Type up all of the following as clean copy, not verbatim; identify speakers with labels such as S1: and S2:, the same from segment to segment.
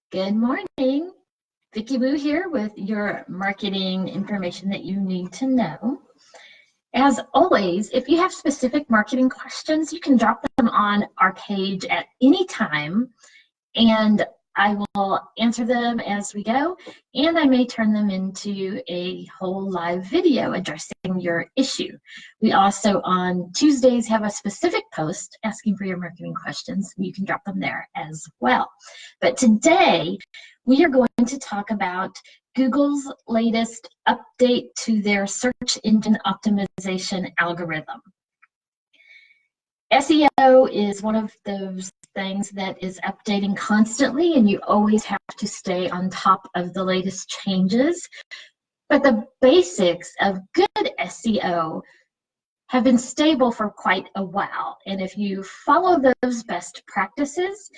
S1: Good morning. Vicki Wu here with your marketing information that you need to know. As always, if you have specific marketing questions, you can drop them on our page at any time, and I will answer them as we go, and I may turn them into a whole live video addressing your issue. We also on Tuesdays have a specific post asking for your marketing questions. You can drop them there as well. But today we are going to talk about Google's latest update to their search engine optimization algorithm. SEO is one of those things that is updating constantly, and you always have to stay on top of the latest changes. But the basics of good SEO have been stable for quite a while, and if you follow those best practices,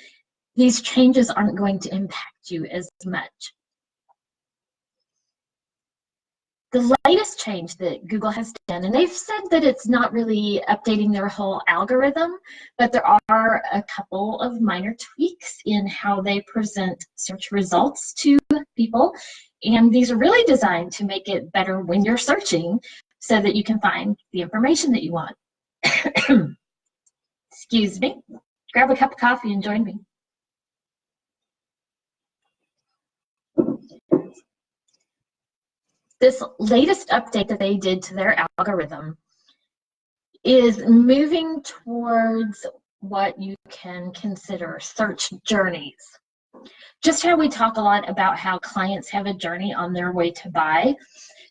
S1: these changes aren't going to impact you as much. The latest change that Google has done, and they've said that it's not really updating their whole algorithm, but there are a couple of minor tweaks in how they present search results to people, and these are really designed to make it better when you're searching so that you can find the information that you want. Excuse me. Grab a cup of coffee and join me. This latest update that they did to their algorithm is moving towards what you can consider search journeys. Just how we talk a lot about how clients have a journey on their way to buy,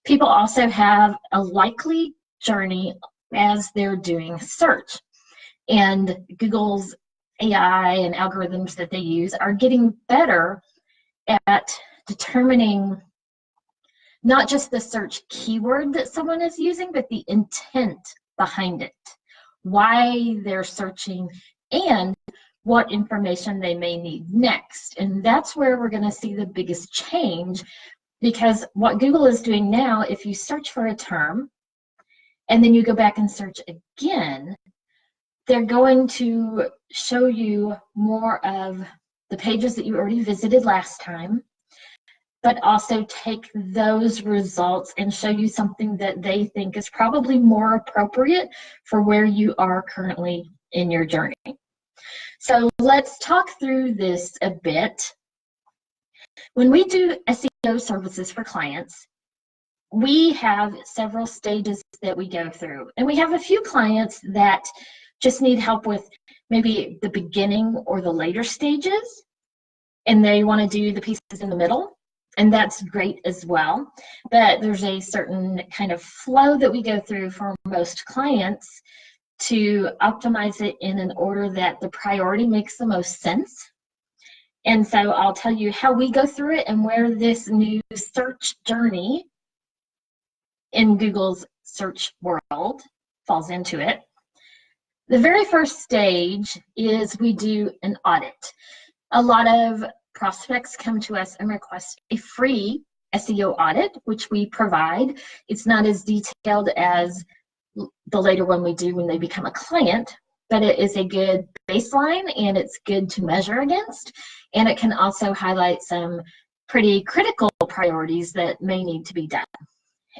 S1: people also have a likely journey as they're doing search. And Google's AI and algorithms that they use are getting better at determining not just the search keyword that someone is using, but the intent behind it, why they're searching, and what information they may need next. And that's where we're going to see the biggest change, because what Google is doing now, if you search for a term and then you go back and search again, they're going to show you more of the pages that you already visited last time, but also take those results and show you something that they think is probably more appropriate for where you are currently in your journey. So let's talk through this a bit. When we do SEO services for clients, we have several stages that we go through. And we have a few clients that just need help with maybe the beginning or the later stages, and they want to do the pieces in the middle. And that's great as well, but there's a certain kind of flow that we go through for most clients to optimize it in an order that the priority makes the most sense. And so I'll tell you how we go through it and where this new search journey in Google's search world falls into it. The very first stage is we do an audit. A lot of prospects come to us and request a free SEO audit, which we provide. It's not as detailed as the later one we do when they become a client, but it is a good baseline and it's good to measure against. And it can also highlight some pretty critical priorities that may need to be done.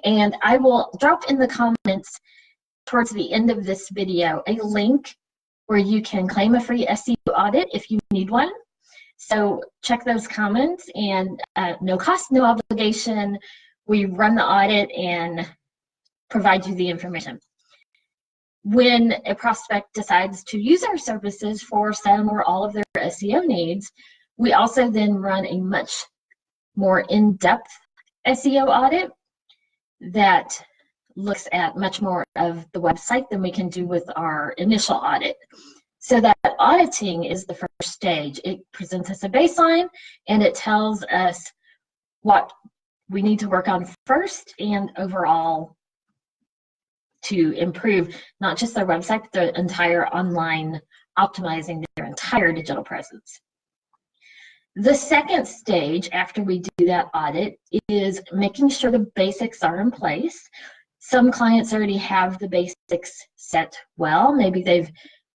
S1: And I will drop in the comments towards the end of this video a link where you can claim a free SEO audit if you need one. So check those comments, and no cost, no obligation. We run the audit and provide you the information. When a prospect decides to use our services for some or all of their SEO needs, we also then run a much more in-depth SEO audit that looks at much more of the website than we can do with our initial audit. So that auditing is the first stage. It presents us a baseline and it tells us what we need to work on first and overall to improve not just their website, but their entire online, optimizing their entire digital presence. The second stage after we do that audit is making sure the basics are in place. Some clients already have the basics set well. Maybe they've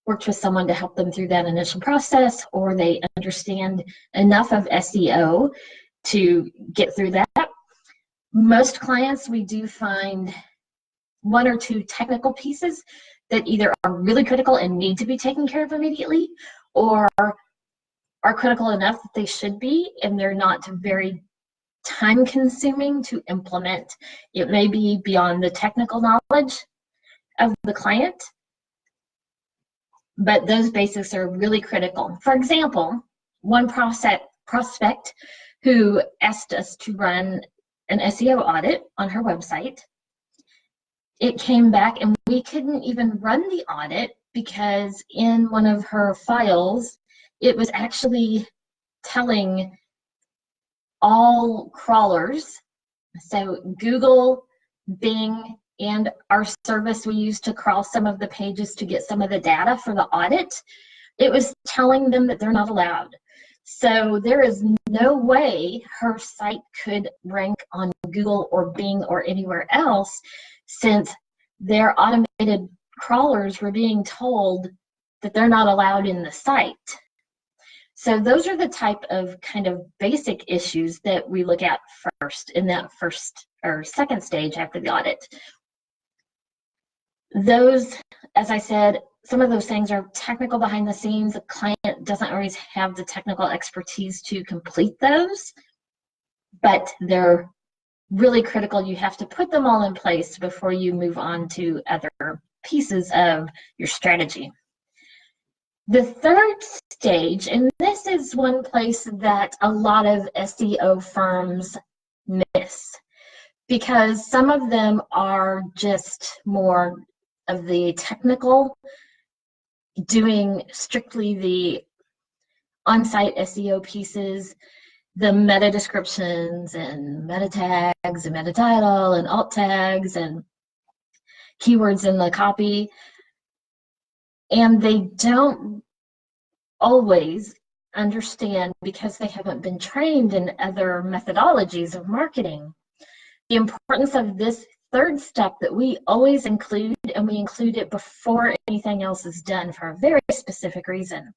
S1: worked with someone to help them through that initial process, or they understand enough of SEO to get through that. Most clients, we do find one or two technical pieces that either are really critical and need to be taken care of immediately, or are critical enough that they should be, and they're not very time consuming to implement. It may be beyond the technical knowledge of the client, but those basics are really critical. For example, one prospect who asked us to run an SEO audit on her website, it came back and we couldn't even run the audit because in one of her files, it was actually telling all crawlers, so Google, Bing, and our service we use to crawl some of the pages to get some of the data for the audit, it was telling them that they're not allowed. So there is no way her site could rank on Google or Bing or anywhere else, since their automated crawlers were being told that they're not allowed in the site. So those are the type of kind of basic issues that we look at first in that first or second stage after the audit. Those, as I said, some of those things are technical behind the scenes. The client doesn't always have the technical expertise to complete those, but they're really critical. You have to put them all in place before you move on to other pieces of your strategy. The third stage, and this is one place that a lot of SEO firms miss, because some of them are just more of the technical, doing strictly the on-site SEO pieces, the meta descriptions and meta tags and meta title and alt tags and keywords in the copy. And they don't always understand, because they haven't been trained in other methodologies of marketing, the importance of this third step that we always include, and we include it before anything else is done for a very specific reason.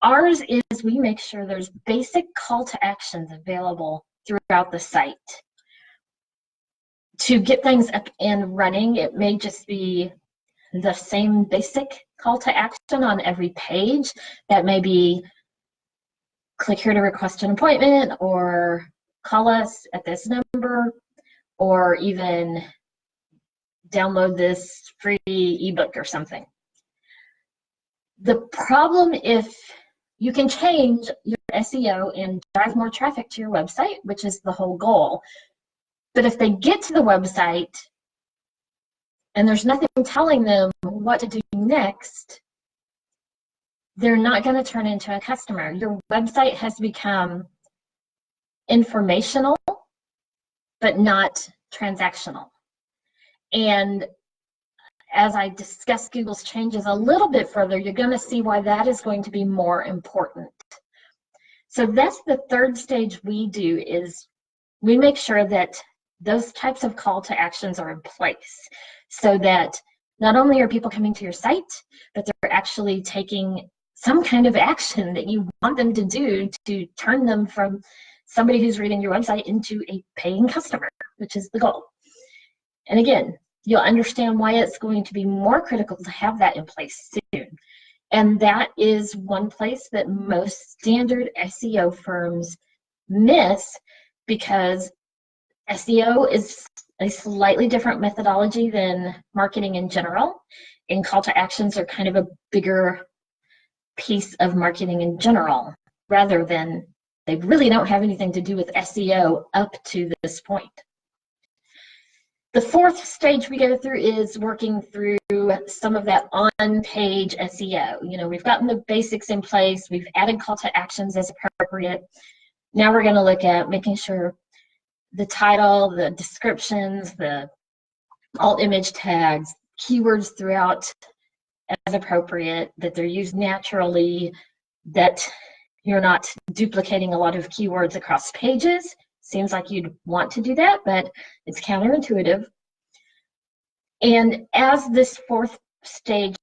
S1: Ours is we make sure there's basic call to actions available throughout the site. To get things up and running, it may just be the same basic call to action on every page. That may be click here to request an appointment, or call us at this number, or even download this free ebook or something. The problem, if you can change your SEO and drive more traffic to your website, which is the whole goal, but if they get to the website and there's nothing telling them what to do next, they're not going to turn into a customer. Your website has become informational, but not transactional. And as I discuss Google's changes a little bit further, you're going to see why that is going to be more important. So that's the third stage we do, is we make sure that those types of call to actions are in place, so that not only are people coming to your site, but they're actually taking some kind of action that you want them to do to turn them from somebody who's reading your website into a paying customer, which is the goal. And again, you'll understand why it's going to be more critical to have that in place soon. And that is one place that most standard SEO firms miss, because SEO is a slightly different methodology than marketing in general, and call to actions are kind of a bigger piece of marketing in general, rather than they really don't have anything to do with SEO up to this point. The fourth stage we go through is working through some of that on-page SEO. You know, we've gotten the basics in place, we've added call to actions as appropriate. Now we're going to look at making sure the title, the descriptions, the alt image tags, keywords throughout as appropriate, that they're used naturally, that you're not duplicating a lot of keywords across pages. Seems like you'd want to do that, but it's counterintuitive. And as this fourth stage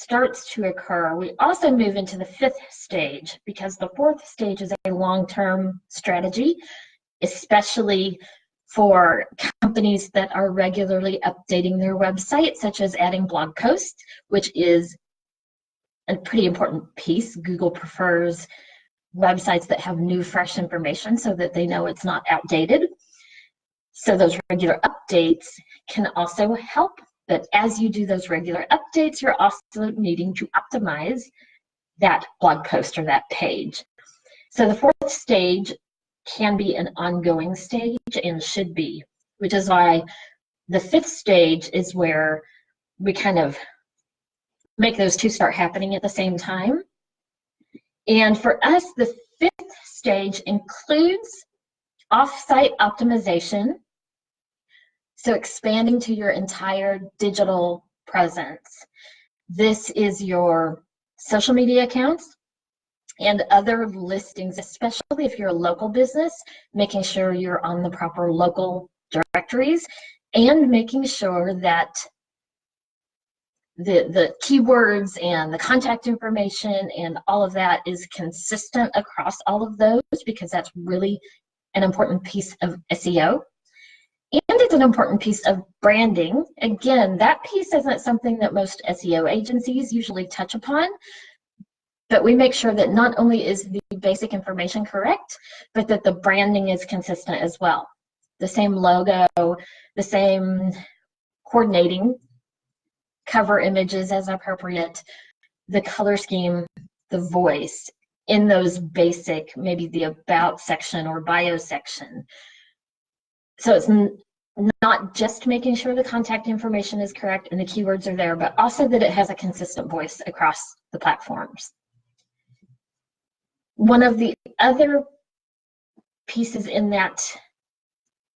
S1: starts to occur, we also move into the 5th stage, because the 4th stage is a long-term strategy, especially for companies that are regularly updating their website, such as adding blog posts, which is a pretty important piece. Google prefers websites that have new, fresh information so that they know it's not outdated. So those regular updates can also help. But as you do those regular updates, you're also needing to optimize that blog post or that page. So the 4th stage can be an ongoing stage and should be, which is why the 5th stage is where we kind of make those two start happening at the same time. And for us, the 5th stage includes off-site optimization, so expanding to your entire digital presence. This is your social media accounts and other listings, especially if you're a local business, making sure you're on the proper local directories and making sure that the keywords and the contact information and all of that is consistent across all of those, because that's really an important piece of SEO. And it's an important piece of branding. Again, that piece isn't something that most SEO agencies usually touch upon, but we make sure that not only is the basic information correct, but that the branding is consistent as well. The same logo, the same coordinating, cover images as appropriate, the color scheme, the voice in those basic, maybe the about section or bio section. So it's not just making sure the contact information is correct and the keywords are there, but also that it has a consistent voice across the platforms. One of the other pieces in that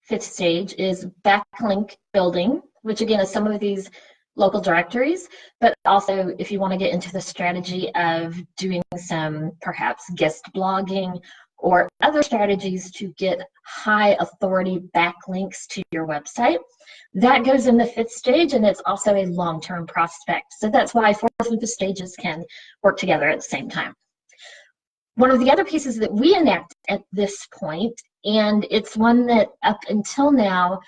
S1: 5th stage is backlink building, which again is some of these local directories, but also if you want to get into the strategy of doing some perhaps guest blogging or other strategies to get high authority backlinks to your website, that goes in the 5th stage, and it's also a long-term prospect. So that's why 4th and 5th stages can work together at the same time. One of the other pieces that we enact at this point, and it's one that up until now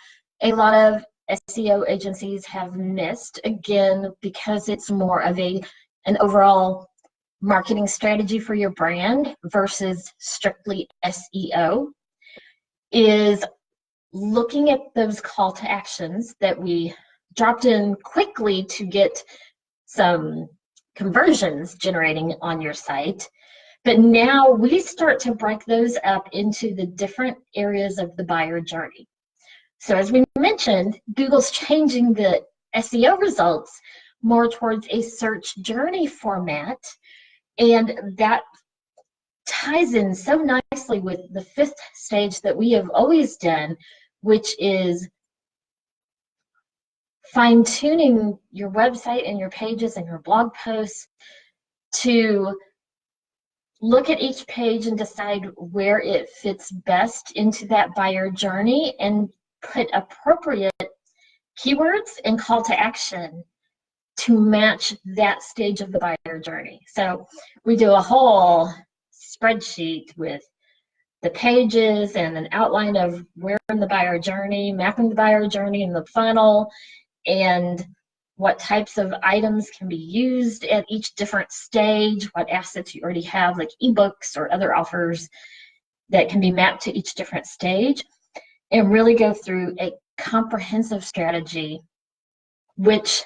S1: a lot of SEO agencies have missed, again, because it's more of an overall marketing strategy for your brand versus strictly SEO, is looking at those call to actions that we dropped in quickly to get some conversions generating on your site. But now we start to break those up into the different areas of the buyer journey. So as we mentioned, Google's changing the SEO results more towards a search journey format, and that ties in so nicely with the 5th stage that we have always done, which is fine-tuning your website and your pages and your blog posts to look at each page and decide where it fits best into that buyer journey and put appropriate keywords and call to action to match that stage of the buyer journey. So we do a whole spreadsheet with the pages and an outline of where in the buyer journey, mapping the buyer journey in the funnel, and what types of items can be used at each different stage, what assets you already have, like ebooks or other offers that can be mapped to each different stage, and really go through a comprehensive strategy, which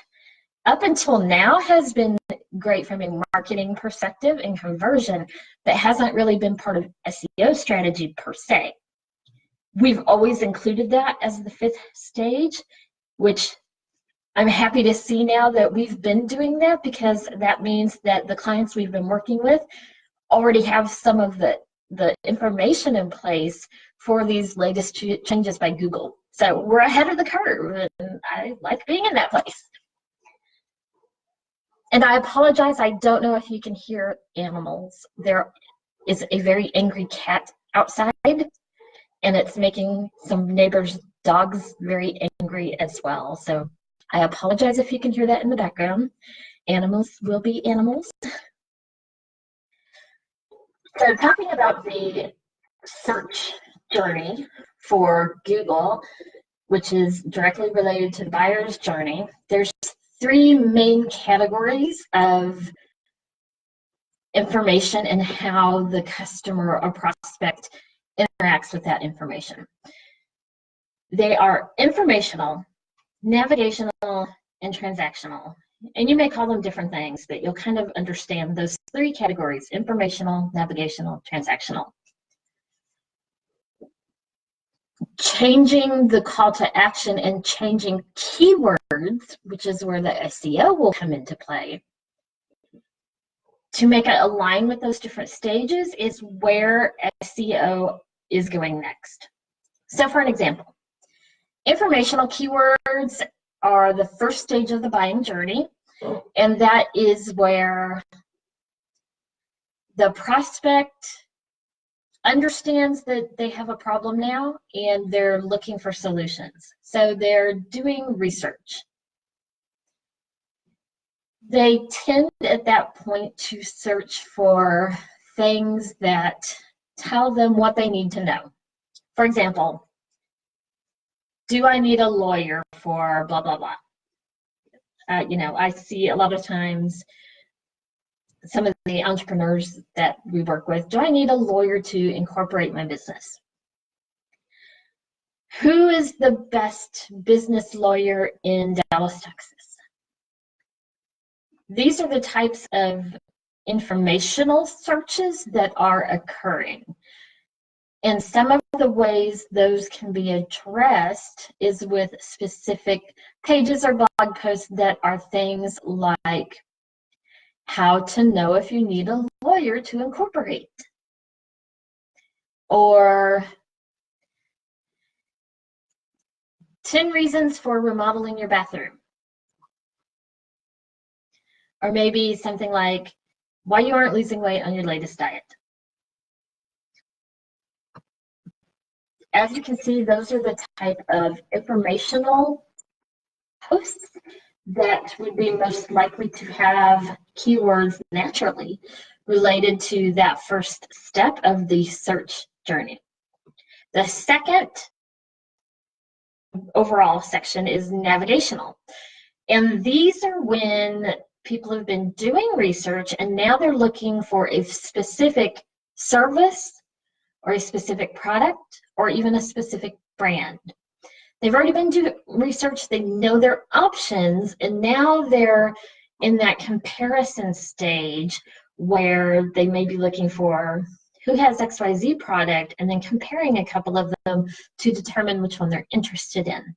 S1: up until now has been great from a marketing perspective and conversion, but hasn't really been part of SEO strategy per se. We've always included that as the 5th stage, which I'm happy to see now that we've been doing that, because that means that the clients we've been working with already have some of the information in place for these latest changes by Google. So we're ahead of the curve, and I like being in that place. And I apologize, I don't know if you can hear animals. There is a very angry cat outside, and it's making some neighbors' dogs very angry as well. So I apologize if you can hear that in the background. Animals will be animals. So talking about the search journey for Google, which is directly related to the buyer's journey, there's three main categories of information and how the customer or prospect interacts with that information. They are informational, navigational, and transactional. And you may call them different things, but you'll kind of understand those three categories: informational, navigational, transactional. Changing the call to action and changing keywords, which is where the SEO will come into play, to make it align with those different stages is where SEO is going next. So for an example, informational keywords are the first stage of the buying journey, and that is where the prospect understands that they have a problem now and they're looking for solutions. So they're doing research. They tend at that point to search for things that tell them what they need to know. For example, do I need a lawyer for blah, blah, blah? I see a lot of times some of the entrepreneurs that we work with, do I need a lawyer to incorporate my business? Who is the best business lawyer in Dallas, Texas? These are the types of informational searches that are occurring. And some of the ways those can be addressed is with specific pages or blog posts that are things like how to know if you need a lawyer to incorporate, or 10 reasons for remodeling your bathroom, or maybe something like why you aren't losing weight on your latest diet. As you can see, those are the type of informational posts that would be most likely to have keywords naturally related to that first step of the search journey. The second overall section is navigational. And these are when people have been doing research and now they're looking for a specific service or a specific product or even a specific brand. They've already been doing research, they know their options, and now they're in that comparison stage where they may be looking for who has XYZ product and then comparing a couple of them to determine which one they're interested in.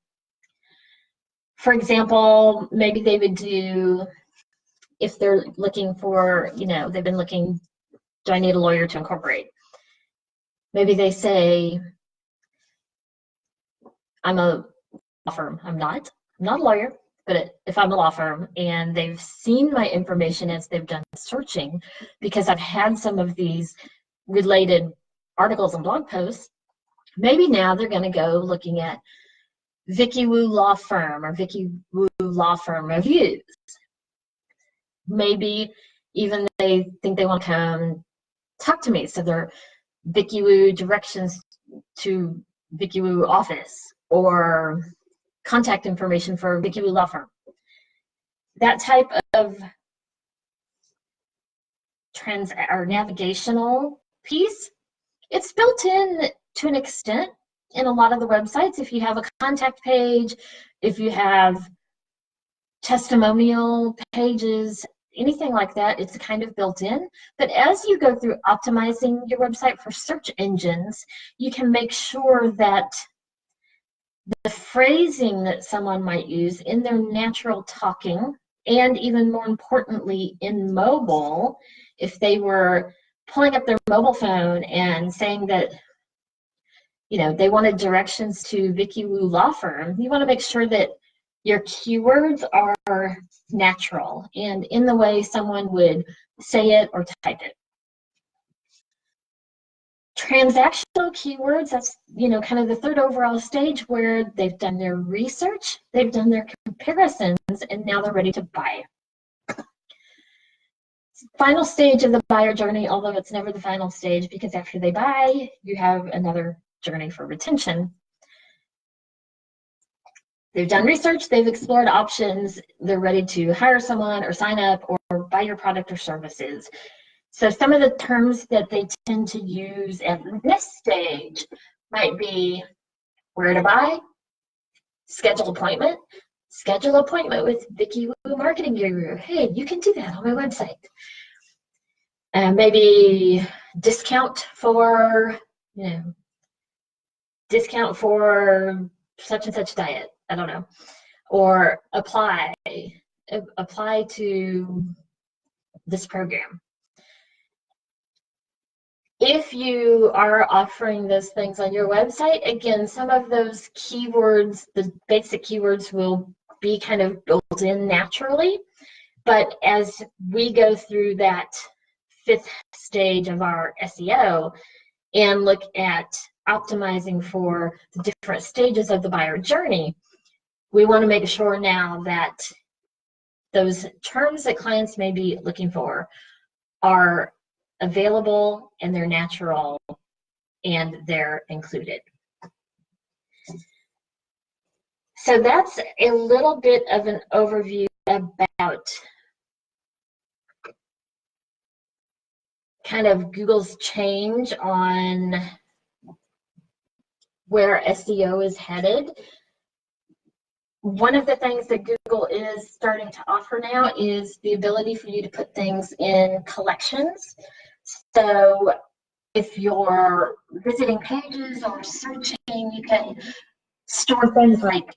S1: For example, maybe they would do, if they're looking for, they've been looking, do I need a lawyer to incorporate? Maybe they say, I'm a law firm. I'm not a lawyer, but if I'm a law firm and they've seen my information as they've done searching, because I've had some of these related articles and blog posts, maybe now they're going to go looking at Vicky Wu Law Firm or Vicky Wu Law Firm reviews. Maybe even they think they want to come talk to me, so they're Vicky Wu directions to Vicky Wu office or contact information for Vicky Wu Law Firm. That type of navigational piece, it's built in to an extent in a lot of the websites. If you have a contact page, if you have testimonial pages, anything like that, it's kind of built in. But as you go through optimizing your website for search engines, you can make sure that the phrasing that someone might use in their natural talking, and even more importantly in mobile, if they were pulling up their mobile phone and saying that they wanted directions to Vicky Wu Law Firm, you want to make sure that your keywords are natural and in the way someone would say it or type it. Transactional keywords, that's kind of the third overall stage where they've done their research, they've done their comparisons, and now they're ready to buy. final stage of the buyer journey, although it's never the final stage, because after they buy, you have another journey for retention. They've done research, they've explored options, they're ready to hire someone or sign up or buy your product or services. So some of the terms that they tend to use at this stage might be where to buy, schedule appointment with Vicky Wu Marketing Guru. Hey, you can do that on my website. Maybe discount for such and such diet. I don't know. Or apply to this program. If you are offering those things on your website, again, some of those keywords, the basic keywords, will be kind of built in naturally. But as we go through that 5th stage of our SEO and look at optimizing for the different stages of the buyer journey, we want to make sure now that those terms that clients may be looking for are available and they're natural and they're included. So that's a little bit of an overview about kind of Google's change on where SEO is headed. One of the things that Google is starting to offer now is the ability for you to put things in collections. So if you're visiting pages or searching, you can store things like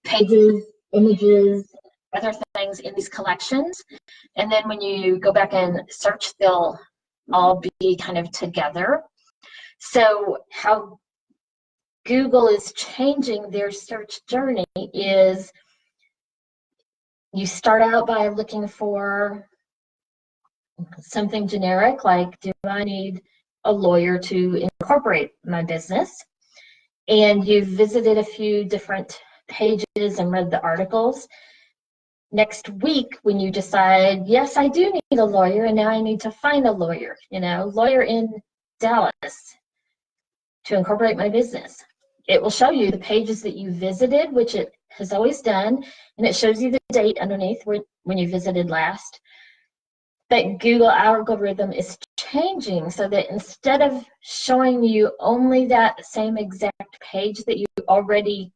S1: pages, images, other things in these collections. And then when you go back and search, they'll all be kind of together. So how Google is changing their search journey is you start out by looking for something generic, like, do I need a lawyer to incorporate my business? And you've visited a few different pages and read the articles. Next week, when you decide, yes, I do need a lawyer, and now I need to find a lawyer, lawyer in Dallas to incorporate my business. It will show you the pages that you visited, which it has always done, and it shows you the date underneath when you visited last. But Google algorithm is changing so that instead of showing you only that same exact page that you already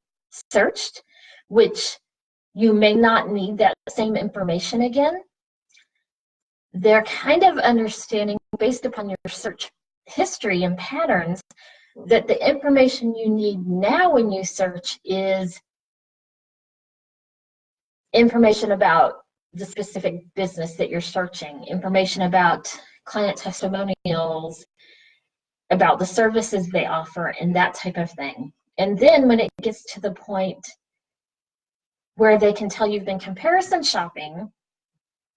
S1: searched, which you may not need that same information again, they're kind of understanding, based upon your search history and patterns, that the information you need now when you search is information about the specific business that you're searching, information about client testimonials, about the services they offer, and that type of thing. And then when it gets to the point where they can tell you've been comparison shopping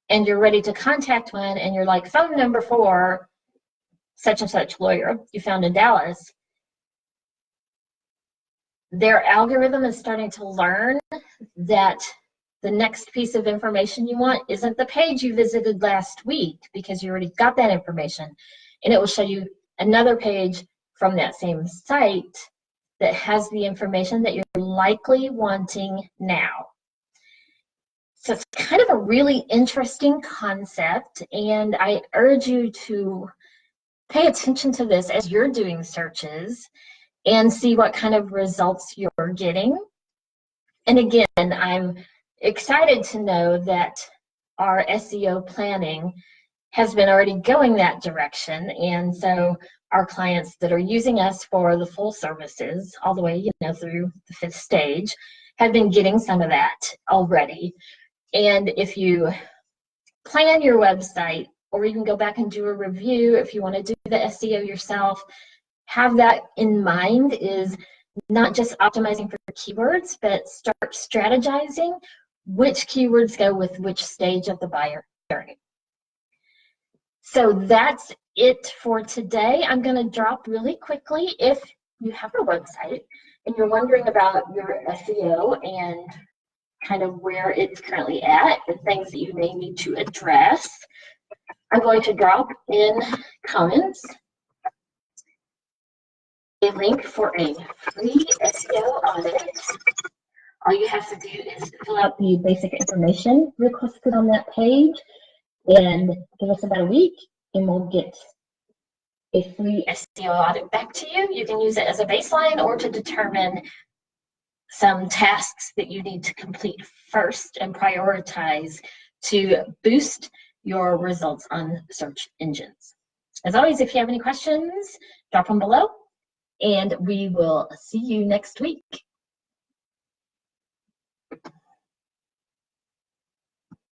S1: and you're ready to contact one and you're like, phone number for such and such lawyer you found in Dallas, their algorithm is starting to learn that the next piece of information you want isn't the page you visited last week, because you already got that information, and it will show you another page from that same site that has the information that you're likely wanting now. So it's kind of a really interesting concept, and I urge you to pay attention to this as you're doing searches and see what kind of results you're getting. And again, I'm excited to know that our SEO planning has been already going that direction. And so our clients that are using us for the full services all the way, through the 5th stage have been getting some of that already. And if you plan your website, or even go back and do a review if you want to do the SEO yourself, have that in mind, is not just optimizing for keywords, but start strategizing which keywords go with which stage of the buyer journey. So that's it for today. I'm going to drop really quickly. If you have a website and you're wondering about your SEO and kind of where it's currently at and things that you may need to address, I'm going to drop in comments a link for a free SEO audit. All you have to do is fill out the basic information requested on that page and give us about a week and we'll get a free SEO audit back to you. You can use it as a baseline or to determine some tasks that you need to complete first and prioritize to boost your results on search engines. As always, if you have any questions, drop them below, and we will see you next week.